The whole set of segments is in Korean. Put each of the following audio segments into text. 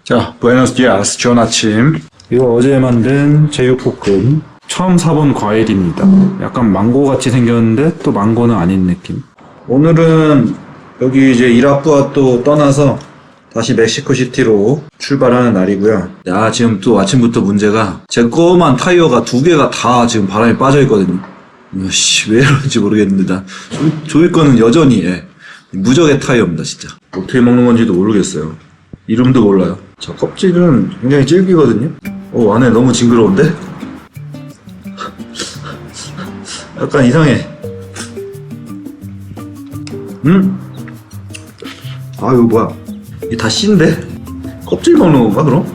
자, 부에노스 디아스, 좋은 아침. 이거 어제 만든 제육볶음. 처음 사본 과일입니다. 약간 망고같이 생겼는데 또 망고는 아닌 느낌. 오늘은 여기 이제 이라푸아또 떠나서 다시 멕시코시티로 출발하는 날이고요. 야, 지금 또 아침부터 문제가 제 거만 타이어가 2개가 다 지금 바람이 빠져 있거든요. 씨, 왜 이런지 모르겠는데 조이 거는 여전히 무적의 타이어입니다, 진짜. 어떻게 먹는 건지도 모르겠어요. 이름도 몰라요. 저 껍질은 굉장히 질기거든요. 안에 너무 징그러운데? 약간 이상해. 아, 이거 뭐야? 이게 다 씨인데? 껍질 먹는 건가, 그럼?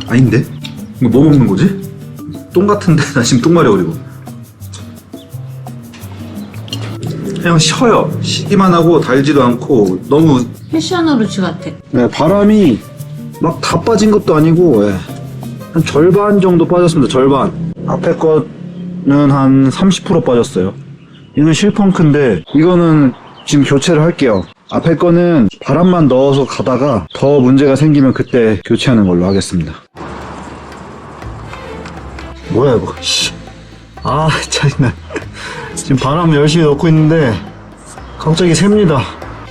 아닌데? 이거 뭐 먹는 거지? 똥 같은데? 나 지금 똥 마려워리고. 그냥 쉬어요. 쉬기만 하고 달지도 않고 너무. 패션 오르치 같아. 네, 바람이 막 다 빠진 것도 아니고, 한 절반 정도 빠졌습니다. 절반. 앞에 거는 한 30% 빠졌어요. 이건 실펑크인데 이거는 지금 교체를 할게요. 앞에 거는 바람만 넣어서 가다가 더 문제가 생기면 그때 교체하는 걸로 하겠습니다. 뭐야 이거. 아, 짜증나. 지금 바람 열심히 넣고 있는데 갑자기 셉니다.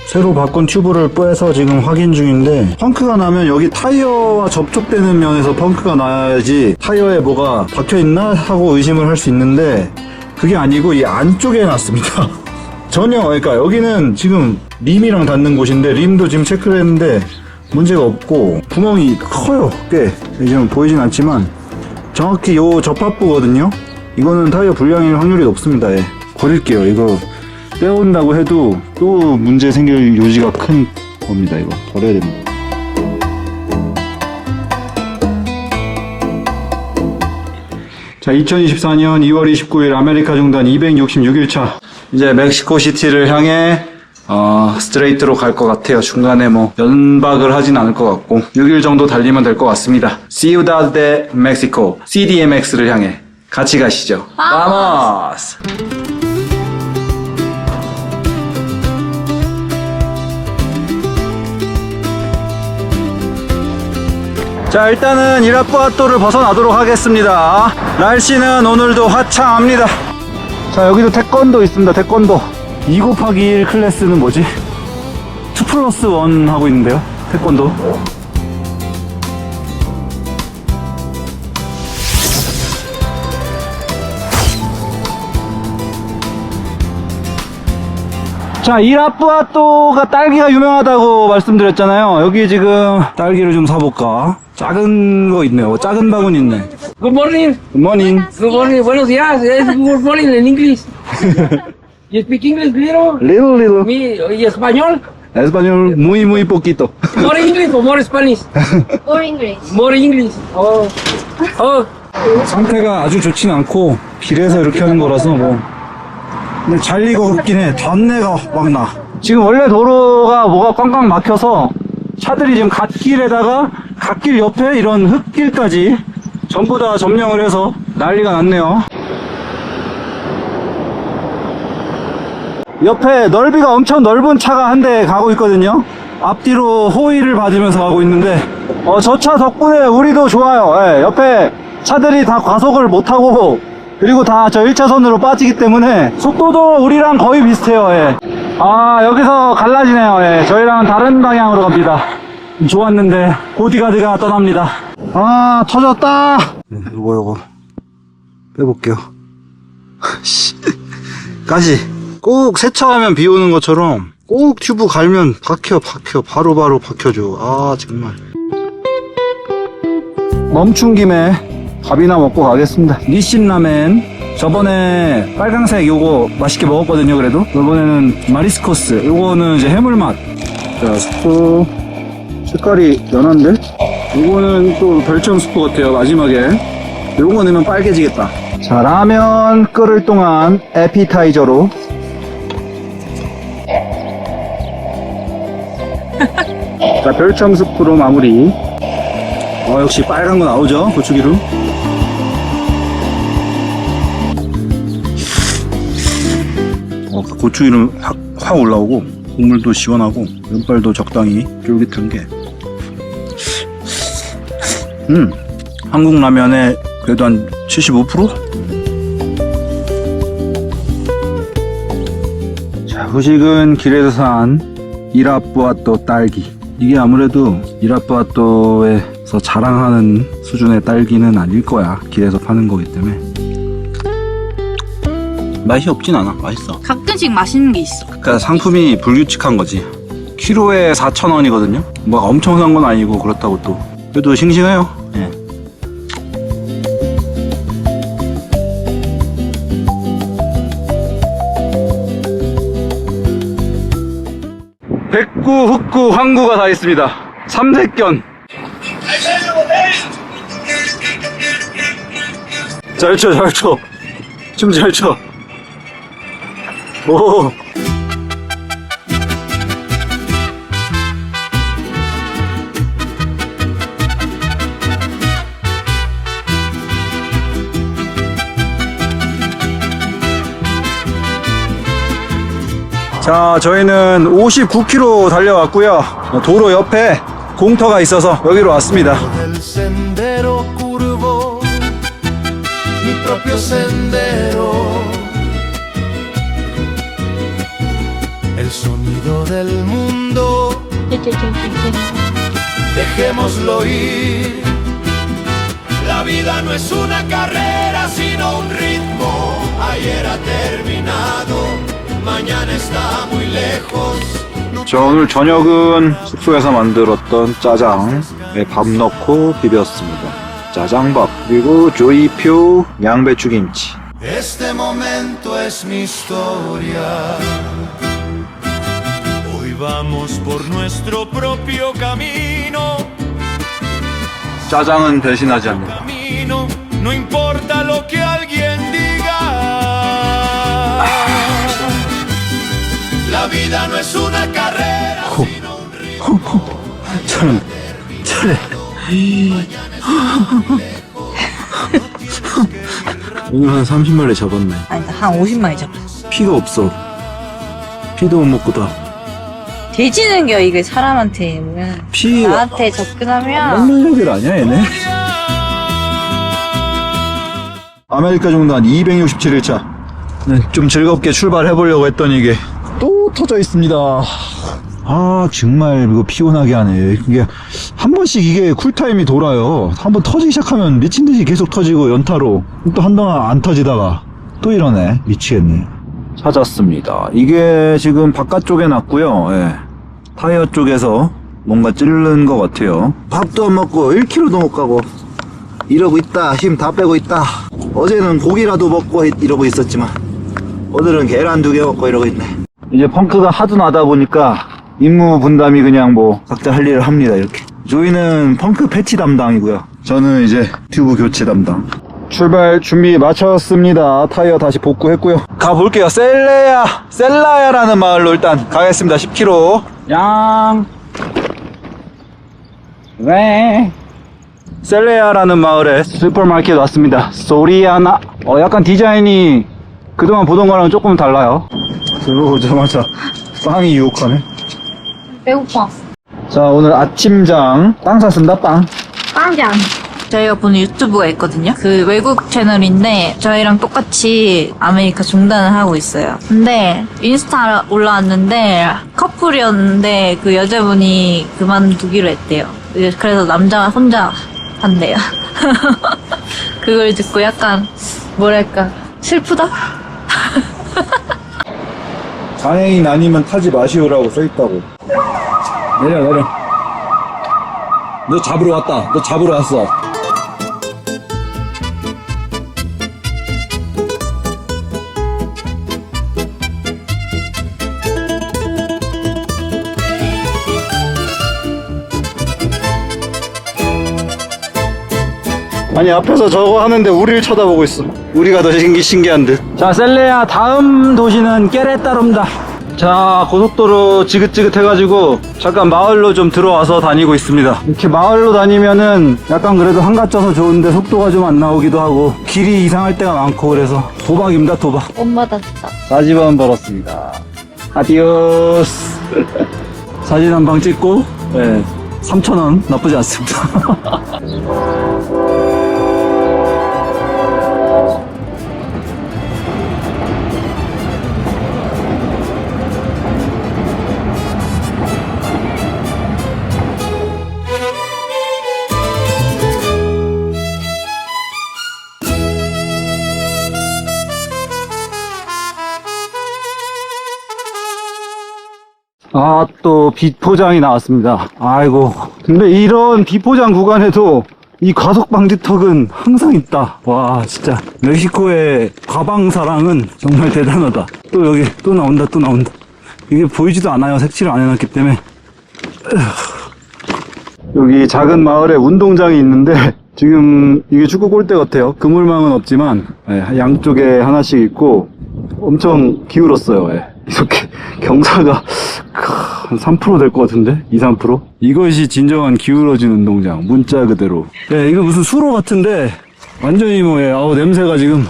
새로 바꾼 튜브를 빼서 지금 확인 중인데, 펑크가 나면 여기 타이어와 접촉되는 면에서 펑크가 나야지 타이어에 뭐가 박혀있나 하고 의심을 할 수 있는데, 그게 아니고 이 안쪽에 났습니다. 전혀. 그러니까 여기는 지금 림이랑 닿는 곳인데, 림도 지금 체크를 했는데 문제가 없고, 구멍이 커요. 꽤 지금 보이진 않지만 정확히 요 접합부거든요. 이거는 타이어 불량일 확률이 높습니다. 버릴게요. 이거 떼온다고 해도 또 문제 생길 요지가 큰 겁니다. 이거 버려야 됩니다. 자, 2024년 2월 29일 아메리카 중단 266일차. 이제 멕시코시티를 향해 스트레이트로 갈 것 같아요. 중간에 뭐 연박을 하진 않을 것 같고 6일 정도 달리면 될 것 같습니다. Ciudad de Mexico, CDMX를 향해 같이 가시죠. Vamos! 자, 일단은 이라푸아토를 벗어나도록 하겠습니다. 날씨는 오늘도 화창합니다. 자, 여기도 태권도 있습니다. 태권도 2곱하기1 클래스는 뭐지? 2+1 하고 있는데요. 태권도. 자, 이라푸아토가 딸기가 유명하다고 말씀드렸잖아요. 여기 지금 딸기를 좀 사볼까? 작은 거 있네요. 작은 바구니 있네. Good morning. Good morning. Good morning. Buenos días. Es good morning en inglés. You speak English, little? Little. Me, ¿y español? Español muy poquito. More English or more Spanish? Or English. More English. Oh. Oh. 상태가 아주 좋진 않고 길에서 이렇게 하는 거라서 뭐. 근데 잘 익었긴 해. 단내가 막 나. 지금 원래 도로가 뭐가 꽝꽝 막혀서 차들이 지금 갓길에다가 갓길 옆에 이런 흙길까지 전부 다 점령을 해서 난리가 났네요. 옆에 넓이가 엄청 넓은 차가 한 대 가고 있거든요. 앞뒤로 호위를 받으면서 가고 있는데 저 차 덕분에 우리도 좋아요. 옆에 차들이 다 과속을 못하고 그리고 다 저 1차선으로 빠지기 때문에 속도도 우리랑 거의 비슷해요. 아, 여기서 갈라지네요. 저희랑은 다른 방향으로 갑니다. 좋았는데 보디가드가 떠납니다. 아, 터졌다. 요거 빼볼게요. 가시 꼭 세차하면 비 오는 것처럼 꼭 튜브 갈면 박혀 바로 박혀줘. 아, 정말. 멈춘 김에 밥이나 먹고 가겠습니다. 니신 라멘. 저번에 빨강색 요거 맛있게 먹었거든요. 그래도 이번에는 마리스코스. 요거는 이제 해물맛. 자, 스프 색깔이 연한데? 요거는 또 별점 스프 같아요. 마지막에 요거 넣으면 빨개지겠다. 자, 라면 끓을 동안 에피타이저로 자, 별점 스프로 마무리. 역시 빨간 거 나오죠. 고추기름. 고추기름 확 올라오고 국물도 시원하고 면발도 적당히 쫄깃한 게 한국 라면에 그래도 한 75%? 자, 후식은 길에서 산 이라뿌아또 딸기. 이게 아무래도 이라뿌아또에서 자랑하는 수준의 딸기는 아닐 거야. 길에서 파는 거기 때문에. 맛이 없진 않아. 맛있어. 가끔씩 맛있는 게 있어. 그러니까 상품이 불규칙한 거지. 키로에 4,000원이거든요. 뭐 엄청 산 건 아니고 그렇다고 또 그래도 싱싱해요. 예. 백구, 흑구, 황구가 다 있습니다. 삼색견. 잘 쳐, 잘 쳐. 춤 잘 춰. 오. 자, 저희는 59km 달려왔고요. 도로 옆에 공터가 있어서 여기로 왔습니다. del sendero curvo, mi propio sendero. El sonido del mundo, dejémoslo ir. La vida no es una carrera, sino un ritmo. Ayer ha terminado, mañana está muy lejos. 저 오늘 저녁은 숙소에서 만들었던 짜장에 밥 넣고 비볐습니다. 짜장밥 그리고 조이표 양배추김치. Este momento es mi historia. Hoy vamos por nuestro propio camino. 짜장은 배신하지 않는다. Camino, no importa lo que alguien diga. La vida no es una carrera, sino un ritmo. 저는 차례 오늘 한 30마리 잡았네. 아니 한 50마리 잡았어. 피가 없어. 피도 못 먹고 다. 돼지는 겨 이게 사람한테 보면 피 나한테 접근하면 먹는 애들 아니야 얘네? 아메리카 중단 267일차. 좀 즐겁게 출발해 보려고 했더니 이게 또 터져 있습니다. 아 정말 이거 피곤하게 하네. 이게 한 번씩 이게 쿨타임이 돌아요. 한번 터지기 시작하면 미친 듯이 계속 터지고 연타로 또 한동안 안 터지다가 또 이러네. 미치겠네. 찾았습니다. 이게 지금 바깥쪽에 났고요. 예. 타이어 쪽에서 뭔가 찌르는 것 같아요. 밥도 안 먹고 1km도 못 가고 이러고 있다. 힘 다 빼고 있다. 어제는 고기라도 먹고 이러고 있었지만 오늘은 계란 2개 먹고 이러고 있네. 이제 펑크가 하도 나다 보니까 임무 분담이 그냥 뭐 각자 할 일을 합니다. 이렇게. 조이는 펑크 패치 담당이고요. 저는 이제 튜브 교체 담당. 출발 준비 마쳤습니다. 타이어 다시 복구했고요. 가볼게요. 셀라야라는 마을로 일단 가겠습니다. 10km. 양. 네. 셀레야라는 마을에 슈퍼마켓 왔습니다. 소리아나. 약간 디자인이 그동안 보던 거랑 조금 달라요. 들어오자마자 빵이 유혹하네. 배고파. 자, 오늘 아침장. 빵 샀습니다, 빵. 빵장. 저희가 보는 유튜브가 있거든요. 그 외국 채널인데 저희랑 똑같이 아메리카 중단을 하고 있어요. 근데 인스타 올라왔는데 커플이었는데 그 여자분이 그만두기로 했대요. 그래서 남자가 혼자 한대요. 그걸 듣고 약간 뭐랄까 슬프다? 장애인 아니면 타지 마시오라고 써있다고. 내려. 너 잡으러 왔다. 너 잡으러 왔어. 아니 앞에서 저거 하는데 우리를 쳐다보고 있어. 우리가 더 신기한 듯. 자, 셀레야 다음 도시는 깨레따로입니다. 자, 고속도로 지긋지긋해가지고 잠깐 마을로 좀 들어와서 다니고 있습니다. 이렇게 마을로 다니면은 약간 그래도 한가쪄서 좋은데 속도가 좀 안 나오기도 하고 길이 이상할 때가 많고 그래서 도박입니다. 도박. 엄마다 진짜. 40원 벌었습니다. 아디오스. 사진 한 방 찍고 네, 3,000원 나쁘지 않습니다. 아, 또 비포장이 나왔습니다. 아이고. 근데 이런 비포장 구간에도 이 과속 방지턱은 항상 있다. 와, 진짜 멕시코의 과방 사랑은 정말 대단하다. 또 여기 또 나온다, 또 나온다. 이게 보이지도 않아요. 색칠을 안 해놨기 때문에. 여기 작은 마을에 운동장이 있는데 지금 이게 축구 골대 같아요. 그물망은 없지만 양쪽에 하나씩 있고 엄청 기울었어요. 이렇게 경사가 한 3% 될 것 같은데? 2, 3%? 이것이 진정한 기울어진 운동장. 문자 그대로. 이거 무슨 수로 같은데 완전히 아우 냄새가 지금.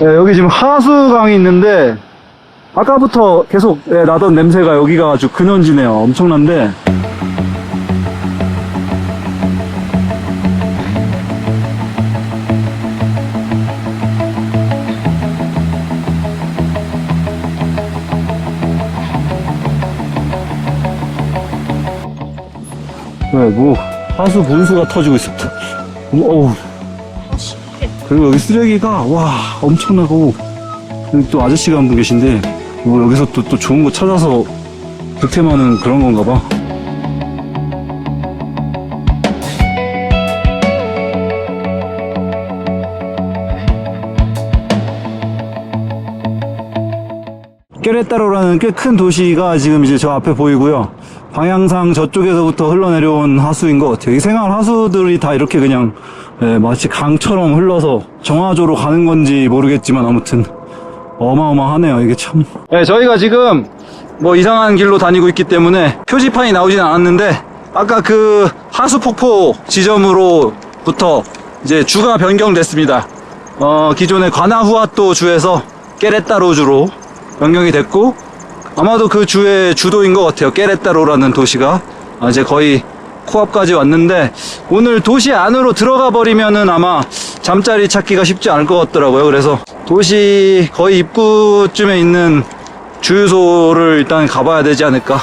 여기 지금 하수강이 있는데 아까부터 계속 나던 냄새가 여기가 아주 근원지네요. 엄청난데. 하수 분수가 터지고 있습니다. 어우. 그리고 여기 쓰레기가, 와, 엄청나고. 여기 또 아저씨가 한 분 계신데, 여기서 또 좋은 거 찾아서 득템하는 그런 건가 봐. 깨레따로라는 꽤 큰 도시가 지금 이제 저 앞에 보이고요. 방향상 저쪽에서부터 흘러내려온 하수인 것 같아요. 이 생활 하수들이 다 이렇게 그냥 마치 강처럼 흘러서 정화조로 가는 건지 모르겠지만 아무튼 어마어마하네요. 이게 참. 저희가 지금 이상한 길로 다니고 있기 때문에 표지판이 나오진 않았는데 아까 그 하수폭포 지점으로부터 이제 주가 변경됐습니다. 기존의 과나후아또 주에서 깨레따로 주로 변경이 됐고 아마도 그 주의 주도인 것 같아요. 깨레따로라는 도시가 이제 거의 코앞까지 왔는데 오늘 도시 안으로 들어가 버리면은 아마 잠자리 찾기가 쉽지 않을 것 같더라고요. 그래서 도시 거의 입구쯤에 있는 주유소를 일단 가봐야 되지 않을까.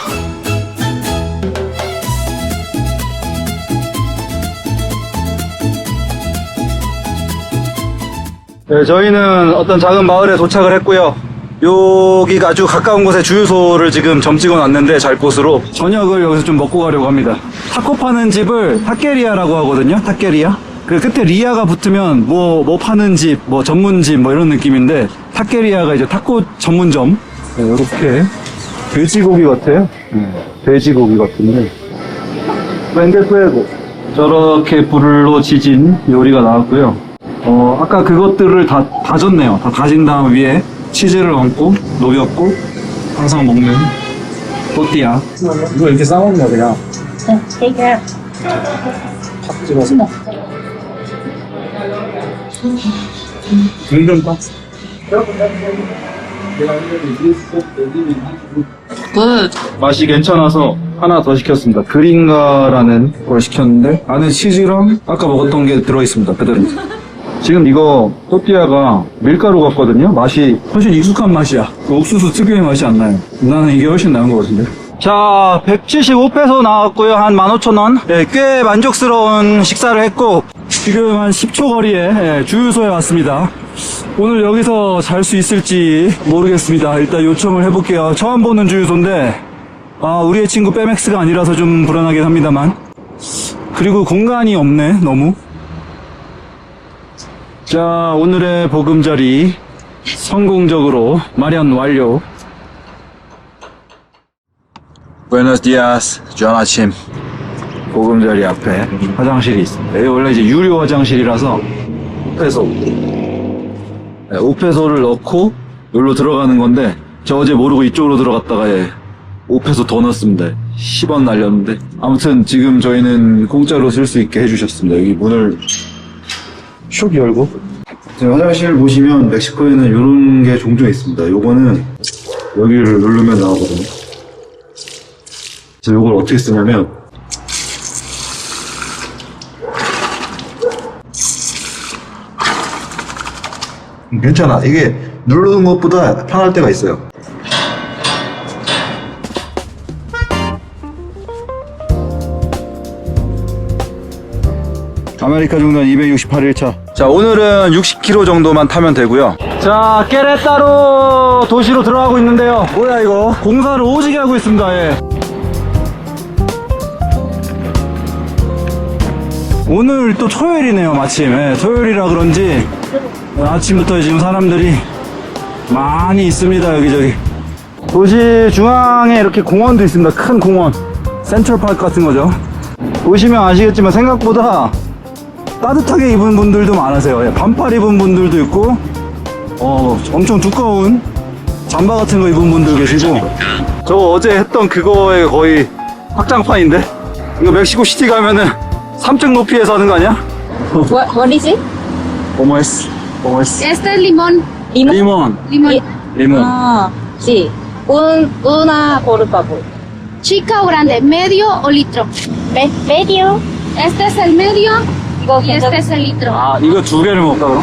저희는 어떤 작은 마을에 도착을 했고요. 여기가 아주 가까운 곳에 주유소를 지금 점 찍어 놨는데 잘 곳으로 저녁을 여기서 좀 먹고 가려고 합니다. 타코 파는 집을 타케리아라고 하거든요. 타케리아. 그 끝에 리아가 붙으면 뭐 파는 집, 전문집 이런 느낌인데 타케리아가 이제 타코 전문점. 이렇게 돼지고기 같아요. 돼지고기 같은데 웬게프에고 저렇게 불로 지진 요리가 나왔고요. 아까 그것들을 다 다졌네요. 다 다진 다음 위에 치즈를 얹고 녹였고 항상 먹는 또띠아. 이거 이렇게 싸먹냐 그냥 되게 팍 찍어서 등등빵. 굿. 맛이 괜찮아서 하나 더 시켰습니다. 그린가라는 걸 시켰는데 안에 치즈랑 아까 먹었던 게 들어있습니다. 그대로. 지금 이거 또띠아가 밀가루 같거든요. 맛이 훨씬 익숙한 맛이야. 옥수수 특유의 맛이 안 나요. 나는 이게 훨씬 나은 것 같은데. 자, 175페소 나왔고요. 한 15,000원. 꽤 만족스러운 식사를 했고 지금 한 10초 거리에 주유소에 왔습니다. 오늘 여기서 잘 수 있을지 모르겠습니다. 일단 요청을 해볼게요. 처음 보는 주유소인데 우리의 친구 빼맥스가 아니라서 좀 불안하긴 합니다만. 그리고 공간이 없네. 너무. 자, 오늘의 보금자리 성공적으로 마련 완료. Buenos días, 좋은 아침. 보금자리 앞에 화장실이 있습니다. 여기 원래 이제 유료 화장실이라서 5페소를 넣고 여기로 들어가는 건데 저 어제 모르고 이쪽으로 들어갔다가 5페소 더 넣었습니다. 10원 날렸는데 아무튼 지금 저희는 공짜로 쓸 수 있게 해주셨습니다. 여기 문을 슉 열고 화장실 보시면 멕시코에는 이런 게 종종 있습니다. 요거는 여기를 누르면 나오거든요. 그래서 요걸 어떻게 쓰냐면 괜찮아. 이게 누르는 것보다 편할 때가 있어요. 아메리카 중단 268일차. 자, 오늘은 60km 정도만 타면 되고요. 자, 깨레따로 도시로 들어가고 있는데요. 뭐야 이거? 공사를 오지게 하고 있습니다. 예. 오늘 또 토요일이네요, 마침. 예, 토요일이라 그런지 아침부터 지금 사람들이 많이 있습니다, 여기저기. 도시 중앙에 이렇게 공원도 있습니다. 큰 공원. 센트럴파크 같은 거죠. 보시면 아시겠지만 생각보다 따뜻하게 입은 분들도 많으세요. 예, 반팔 입은 분들도 있고, 엄청 두꺼운 잠바 같은 거 입은 분들 계시고. 저 어제 했던 그거에 거의 확장판인데? 이거 멕시코 시티 가면은 3층 높이에서 하는 거 아니야? What is it? 오모에스. Este es limón. 리몬. Limón. 리몬. Ah, sí. Una por favor. ¿Chica o grande? ¿Medio o litro? Medio. Este es el medio 이거 y este es el litro. 아, 이거 두 개를 먹을까, 그럼?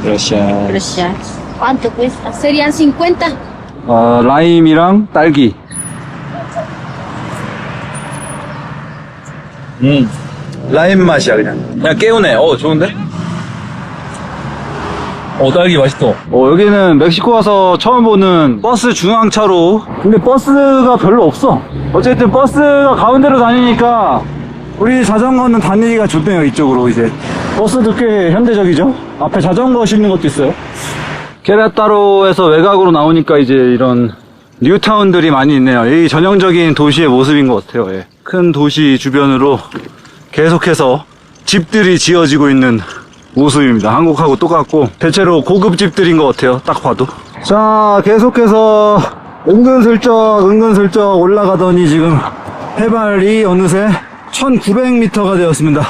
Gracias. Gracias. ¿Cuánto cuesta? Serían 50. 라임이랑 딸기. 라임 맛이야, 그냥 깨우네. 좋은데? 딸기 맛있어. 여기는 멕시코 와서 처음 보는 버스 중앙차로. 근데 버스가 별로 없어. 어쨌든 버스가 가운데로 다니니까 우리 자전거는 다니기가 좋네요, 이쪽으로 이제. 버스도 꽤 현대적이죠? 앞에 자전거 싣는 것도 있어요. 케레따로에서 외곽으로 나오니까 이제 이런 뉴타운들이 많이 있네요. 이 전형적인 도시의 모습인 것 같아요. 예. 큰 도시 주변으로 계속해서 집들이 지어지고 있는 모습입니다. 한국하고 똑같고 대체로 고급 집들인 것 같아요. 딱 봐도. 자, 계속해서 은근슬쩍 올라가더니 지금 해발이 어느새 1900m가 되었습니다.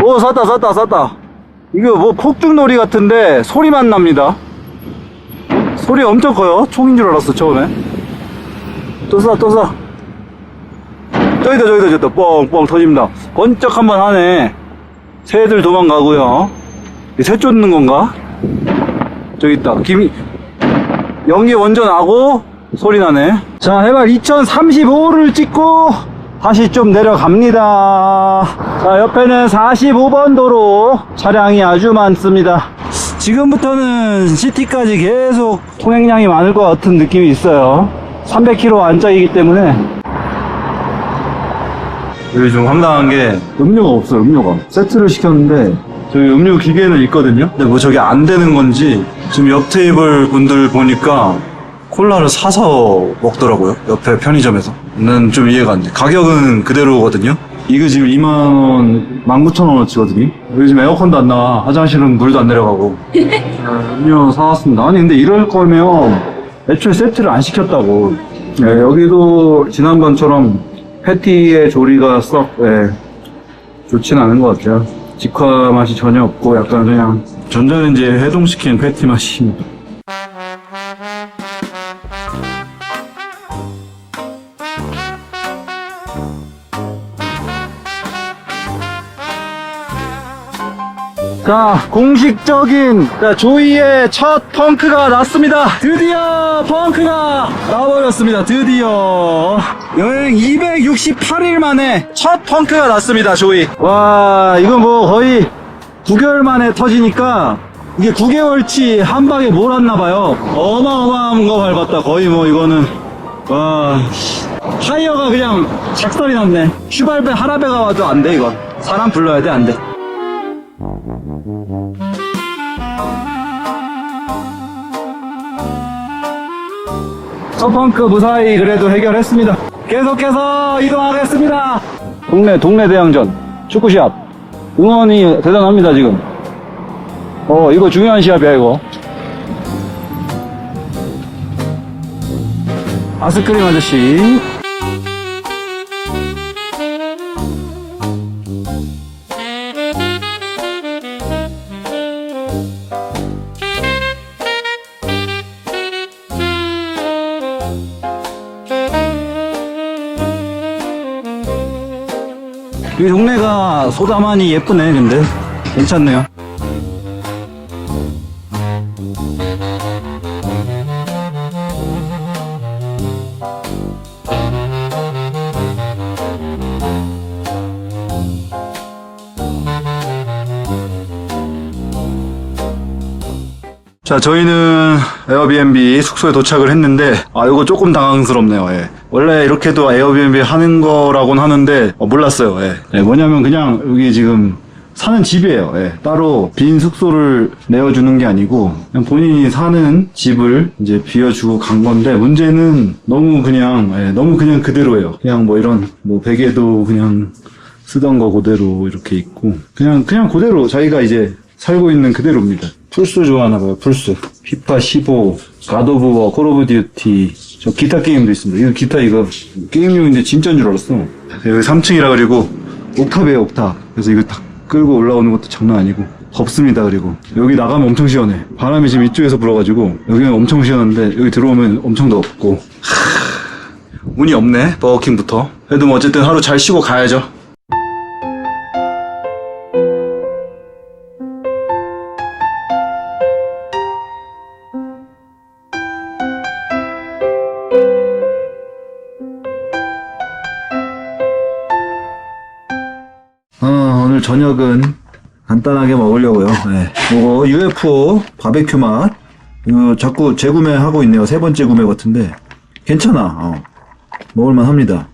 오, 샀다. 이거 뭐 폭죽놀이 같은데 소리만 납니다. 소리 엄청 커요. 총인 줄 알았어, 처음에. 또 쏴. 저기다 뻥뻥 터집니다. 번쩍 한번 하네. 새들 도망가고요. 새 쫓는 건가? 저기 있다. 연기 먼저 나고 소리 나네. 자, 해발 2035를 찍고 다시 좀 내려갑니다. 자, 옆에는 45번 도로 차량이 아주 많습니다. 지금부터는 시티까지 계속 통행량이 많을 것 같은 느낌이 있어요. 300km 안짝이기 때문에. 여기 좀 황당한 게 음료가 없어요. 음료가 세트를 시켰는데 저기 음료 기계는 있거든요. 근데 뭐 저게 안 되는 건지 지금 옆 테이블 분들 보니까 콜라를 사서 먹더라고요. 옆에 편의점에서. 난 좀 이해가 안 돼. 가격은 그대로거든요. 이거 지금 2만원 19,000원어치거든요. 여기 지금 에어컨도 안 나와. 화장실은 물도 안 내려가고. 음료 사왔습니다. 아니 근데 이럴 거면 애초에 세트를 안 시켰다고. 네, 여기도 지난번처럼 패티의 조리가 썩 좋진 않은 것 같아요. 직화 맛이 전혀 없고 약간 그냥 전자레인지에 해동시킨 패티 맛입니다. 자, 공식적인 조이의 첫 펑크가 났습니다. 드디어 펑크가 나와버렸습니다. 드디어 여행 268일 만에 첫 펑크가 났습니다. 조이. 와, 이거 뭐 거의 9개월 만에 터지니까 이게 9개월치 한 방에 몰았나봐요. 어마어마한 거 밟았다. 거의 뭐 이거는 와, 타이어가 그냥 작살이 났네. 슈발베 하라베가 와도 안 돼. 이거 사람 불러야 돼. 안 돼. 첫 펑크 무사히 그래도 해결했습니다. 계속해서 이동하겠습니다. 동네 대항전 축구시합 응원이 대단합니다. 지금 이거 중요한 시합이야. 이거 아스크림 아저씨. 이 동네가 소다만이 예쁘네. 근데 괜찮네요. 자, 저희는 에어비앤비 숙소에 도착을 했는데, 이거 조금 당황스럽네요, 예. 원래 이렇게도 에어비앤비 하는 거라고는 하는데, 몰랐어요, 예. 예, 뭐냐면 그냥 여기 지금 사는 집이에요, 예. 따로 빈 숙소를 내어주는 게 아니고, 그냥 본인이 사는 집을 이제 비워주고 간 건데, 문제는 너무 그냥 그대로예요. 그냥 뭐 이런, 뭐 베개도 그냥 쓰던 거 그대로 이렇게 있고, 그냥 그대로 자기가 이제 살고 있는 그대로입니다. 플스 좋아하나봐요, 플스. 피파 15, 갓 오브 워, 콜 오브 듀티. 저 기타 게임도 있습니다. 이거 기타 게임용인데 진짜인 줄 알았어. 여기 3층이라 그리고 옥탑이에요, 옥탑. 그래서 이거 딱 끌고 올라오는 것도 장난 아니고. 덥습니다, 그리고. 여기 나가면 엄청 시원해. 바람이 지금 이쪽에서 불어가지고, 여기는 엄청 시원한데, 여기 들어오면 엄청 덥고. 운이 없네, 버거킹부터. 그래도 뭐 어쨌든 하루 잘 쉬고 가야죠. 오늘 저녁은 간단하게 먹으려고요. 네. 요거 UFO 바베큐 맛. 이거 자꾸 재구매하고 있네요. 3번째 구매 같은데 괜찮아. 먹을만 합니다.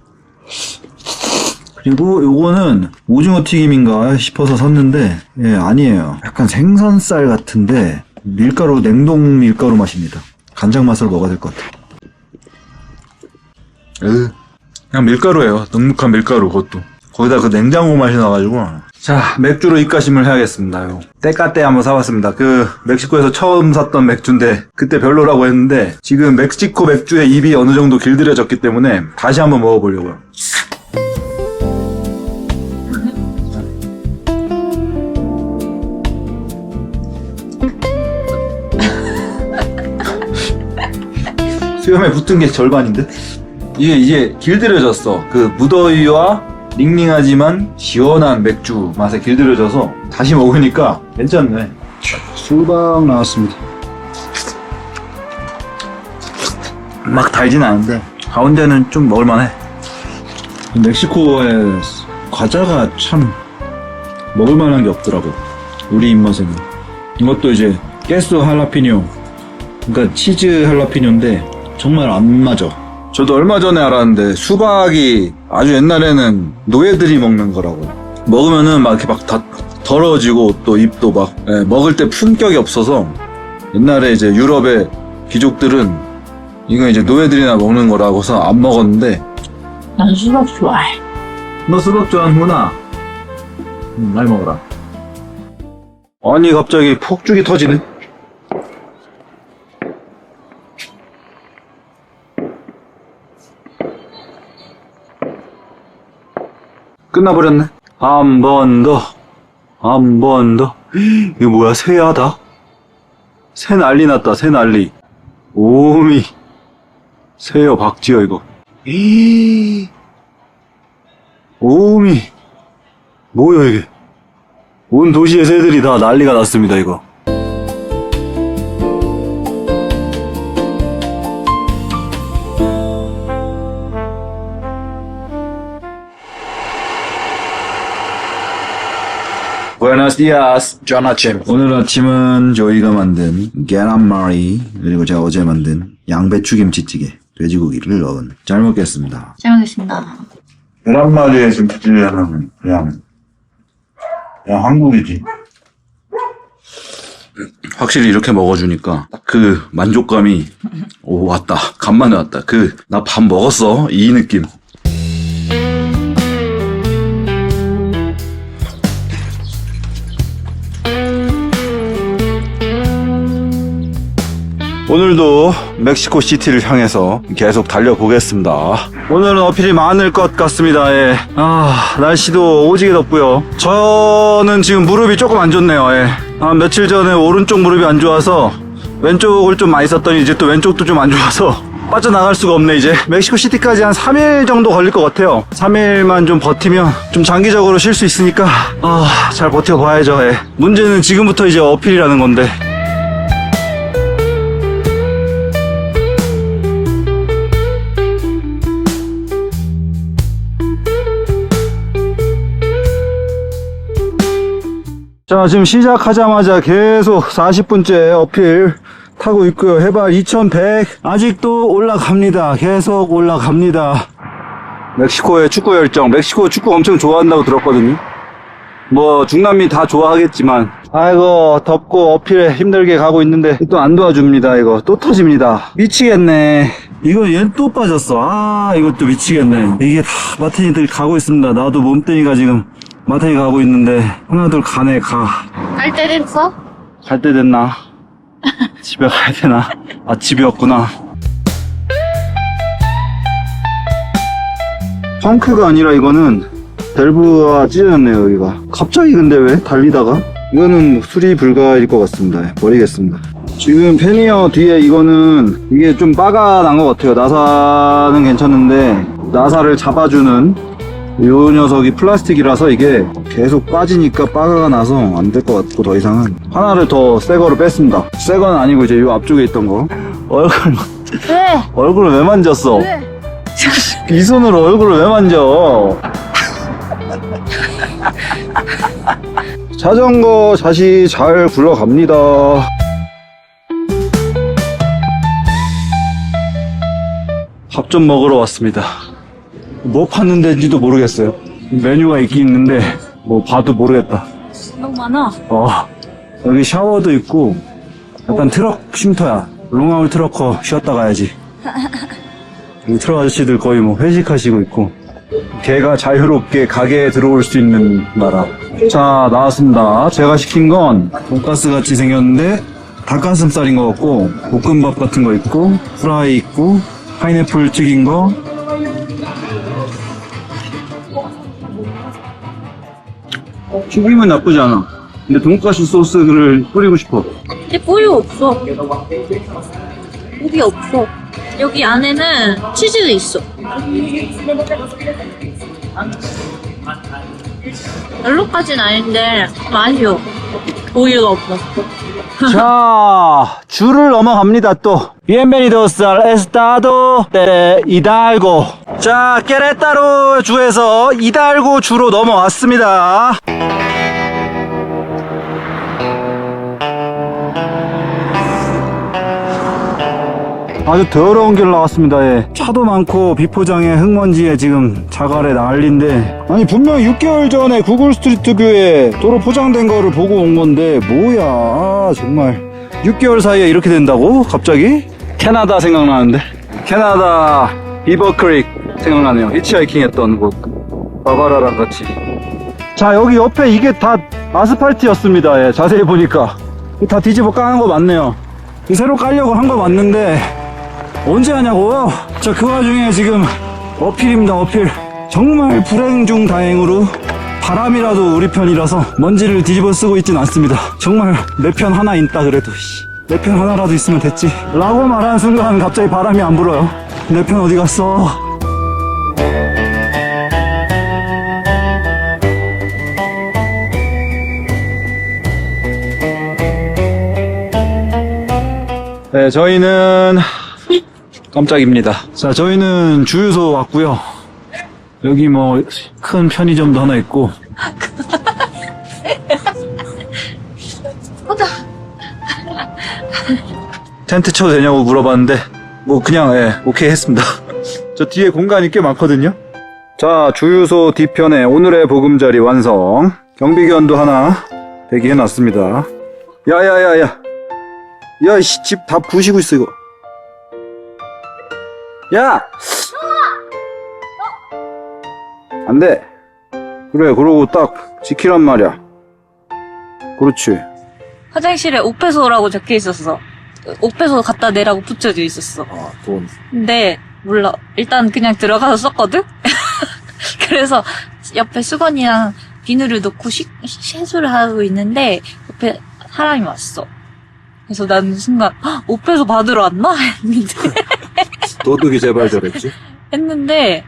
그리고 요거는 오징어 튀김인가 싶어서 샀는데 아니에요. 약간 생선살 같은데 밀가루, 냉동 밀가루 맛입니다. 간장 맛으로 먹어야 될 것 같아. 그냥 밀가루예요. 눅눅한 밀가루. 그것도 거기다 그 냉장고 맛이 나가지고. 자, 맥주로 입가심을 해야겠습니다. 때까때 한번 사봤습니다. 그 멕시코에서 처음 샀던 맥주인데 그때 별로라고 했는데 지금 멕시코 맥주에 입이 어느 정도 길들여졌기 때문에 다시 한번 먹어보려고요. 수염에 붙은 게 절반인데? 이게 길들여졌어. 그 무더위와 닝닝하지만 시원한 맥주 맛에 길들여져서 다시 먹으니까 괜찮네. 수박 나왔습니다. 막 달진 않은데 가운데는 좀 먹을만해. 멕시코의 과자가 참 먹을만한 게 없더라고, 우리 입맛에는. 이것도 이제 깨소 할라피뇨, 그러니까 치즈 할라피뇨인데 정말 안 맞아. 저도 얼마 전에 알았는데 수박이 아주 옛날에는 노예들이 먹는 거라고. 먹으면은 막 이렇게 막 다 더러워지고 또 입도 막 먹을 때 품격이 없어서 옛날에 이제 유럽의 귀족들은 이거 이제 노예들이나 먹는 거라고서 안 먹었는데. 난 수박 좋아해. 너 수박 좋아하는구나. 많이 먹어라. 아니 갑자기 폭죽이 터지네. 끝나버렸네. 한 번 더. 이거 뭐야, 새야다? 새 난리 났다, 새 난리. 오미. 새요, 박지어, 이거. 오미. 뭐야, 이게. 온 도시의 새들이 다 난리가 났습니다, 이거. Buenos días, John 아침. 오늘 아침은 저희가 만든 계란말이, 그리고 제가 어제 만든 양배추 김치찌개, 돼지고기를 넣은. 잘 먹겠습니다. 잘 먹겠습니다. 계란말이에 김치찌개는 그냥 한국이지. 확실히 이렇게 먹어주니까 그 만족감이 왔다. 간만에 왔다. 나 밥 먹었어, 이 느낌. 오늘도 멕시코 시티를 향해서 계속 달려보겠습니다. 오늘은 어필이 많을 것 같습니다. 예. 날씨도 오지게 덥고요. 저는 지금 무릎이 조금 안 좋네요. 예. 며칠 전에 오른쪽 무릎이 안 좋아서 왼쪽을 좀 많이 썼더니 이제 또 왼쪽도 좀 안 좋아서 빠져나갈 수가 없네 이제. 멕시코 시티까지 한 3일 정도 걸릴 것 같아요. 3일만 좀 버티면 좀 장기적으로 쉴 수 있으니까 잘 버텨봐야죠. 예. 문제는 지금부터 이제 어필이라는 건데. 자, 지금 시작하자마자 계속 40분째 어필 타고 있고요. 해발 2100. 아직도 올라갑니다. 계속 올라갑니다. 멕시코의 축구 열정. 멕시코 축구 엄청 좋아한다고 들었거든요. 뭐 중남미 다 좋아하겠지만 아이고 덥고 어필에 힘들게 가고 있는데 또 안 도와줍니다. 이거 또 터집니다. 미치겠네. 이거 얘 또 빠졌어. 이것도 미치겠네. 이게 다 마테니들이 가고 있습니다. 나도 몸뚱이가 지금 마테니 가고 있는데 하나둘 가네. ¿Al teléfono? 갈 때 됐나? 집에 가야 되나? 집이었구나. 펑크가 아니라 이거는 밸브가 찢어졌네요. 여기가 갑자기. 근데 왜 달리다가 이거는 수리 불가일 것 같습니다. 버리겠습니다. 지금 패니어 뒤에 이거는 이게 좀 바가 난 것 같아요. 나사는 괜찮은데 나사를 잡아주는 요 녀석이 플라스틱이라서 이게 계속 빠지니까 바가 나서 안 될 것 같고 더 이상은 하나를 더 새 거로 뺐습니다. 새 건 아니고 이제 요 앞쪽에 있던 거. 얼굴을 왜 만졌어? 이 손으로 얼굴을 왜 만져? 자전거 다시 잘 굴러갑니다. 밥 좀 먹으러 왔습니다. 뭐 파는 데인지도 모르겠어요. 메뉴가 있긴 있는데 뭐 봐도 모르겠다. 너무 많아. 여기 샤워도 있고 약간 트럭 쉼터야. 롱아울 트럭커 쉬었다 가야지. 여기 트럭 아저씨들 거의 뭐 회식하시고 있고 개가 자유롭게 가게에 들어올 수 있는 나라. 자, 나왔습니다. 제가 시킨 건 돈가스 같이 생겼는데 닭가슴살인 것 같고 볶음밥 같은 거 있고 프라이 있고 파인애플 튀긴 거. 튀김은 나쁘지 않아. 근데 돈가스 소스를 뿌리고 싶어. 근데 뿌리 없어. 여기 없어. 여기 안에는 치즈도 있어. 별로까진 아닌데 맛이요. 우유가 없어. 자, 줄을 넘어갑니다. 또 Bienvenidos al estado de Hidalgo. 자, 깨레따로 주에서 이달고 주로 넘어왔습니다. 아주 더러운 길 나왔습니다. 예. 차도 많고 비포장에 흙먼지에 지금 자갈에 난리인데, 아니 분명히 6개월 전에 구글 스트리트 뷰에 도로 포장된 거를 보고 온 건데 뭐야. 정말 6개월 사이에 이렇게 된다고? 갑자기? 캐나다 생각나는데. 캐나다 비버크릭 생각나네요. 히치하이킹 했던 곳. 바바라랑 같이. 자, 여기 옆에 이게 다 아스팔트였습니다. 예, 자세히 보니까 다 뒤집어 까는 거 맞네요. 새로 깔려고 한 거 맞는데 언제 하냐고요? 자, 그 와중에 지금 어필입니다. 어필. 정말 불행 중 다행으로 바람이라도 우리 편이라서 먼지를 뒤집어 쓰고 있진 않습니다. 정말 내 편 하나 있다 그래도 내 편 하나라도 있으면 됐지 라고 말하는 순간 갑자기 바람이 안 불어요. 내 편 어디 갔어? 네, 저희는 깜짝입니다. 자, 저희는 주유소 왔고요. 여기 뭐 큰 편의점도 하나 있고. 텐트 쳐도 되냐고 물어봤는데 뭐 그냥 오케이 했습니다. 저 뒤에 공간이 꽤 많거든요. 자, 주유소 뒤편에 오늘의 보금자리 완성. 경비견도 하나 대기해놨습니다. 야야야야, 야이씨, 집 다 부시고 있어 이거. 야! 안돼. 그래, 그러고 딱 지키란 말이야. 그렇지. 화장실에 5페소라고 적혀 있었어. 5페소 갖다 내라고 붙여져 있었어. 돈. 근데 몰라. 일단 그냥 들어가서 썼거든? 그래서 옆에 수건이랑 비누를 넣고 세수를 하고 있는데 옆에 사람이 왔어. 그래서 나는 순간 5페소 받으러 왔나? 했는데 도둑이 제발 저랬지? 했는데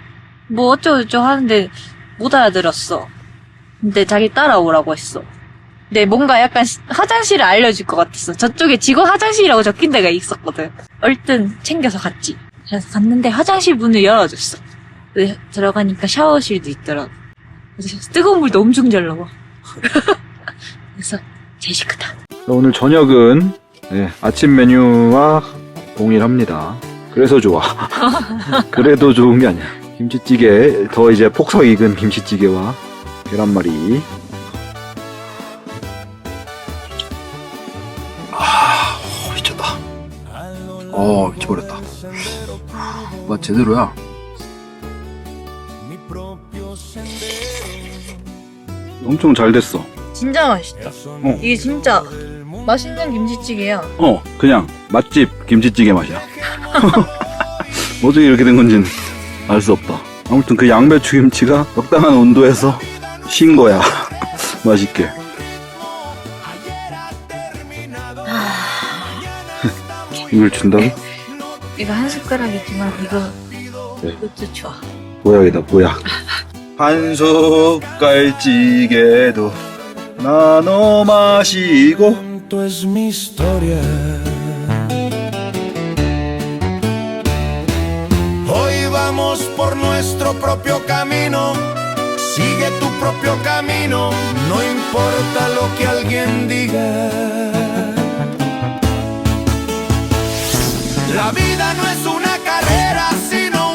뭐 어쩌고저쩌고 하는데 못 알아들었어. 근데 자기 따라오라고 했어. 근데 뭔가 약간 화장실을 알려줄 것 같았어. 저쪽에 직원 화장실이라고 적힌 데가 있었거든. 얼른 챙겨서 갔지. 그래서 갔는데 화장실 문을 열어줬어. 근데 들어가니까 샤워실도 있더라고. 그래서 뜨거운 물도 엄청 잘 나와. 그래서 제시크다. 오늘 저녁은 네, 아침 메뉴와 동일합니다. 그래서 좋아. 그래도 좋은 게 아니야. 김치찌개, 더 이제 폭삭 익은 김치찌개와 계란말이. 미쳤다. 미쳐버렸다. 맛 제대로야. 엄청 잘 됐어. 진짜 맛있다. 이게 진짜 맛있는 김치찌개야. 그냥 맛집 김치찌개 맛이야. 어떻게 이렇게 된 건지는 알 수 없다. 아무튼 그 양배추 김치가 적당한 온도에서 신 거야. 맛있게. 이걸 준다고? 이거 한 숟가락이지만 네. 이것도 좋아. 보약이다, 보약. 한 숟갈찌개도 나눠 마시고. Esto es mi historia. Hoy vamos por nuestro propio camino. Sigue tu propio camino. No importa lo que alguien diga. La vida no es una carrera, sino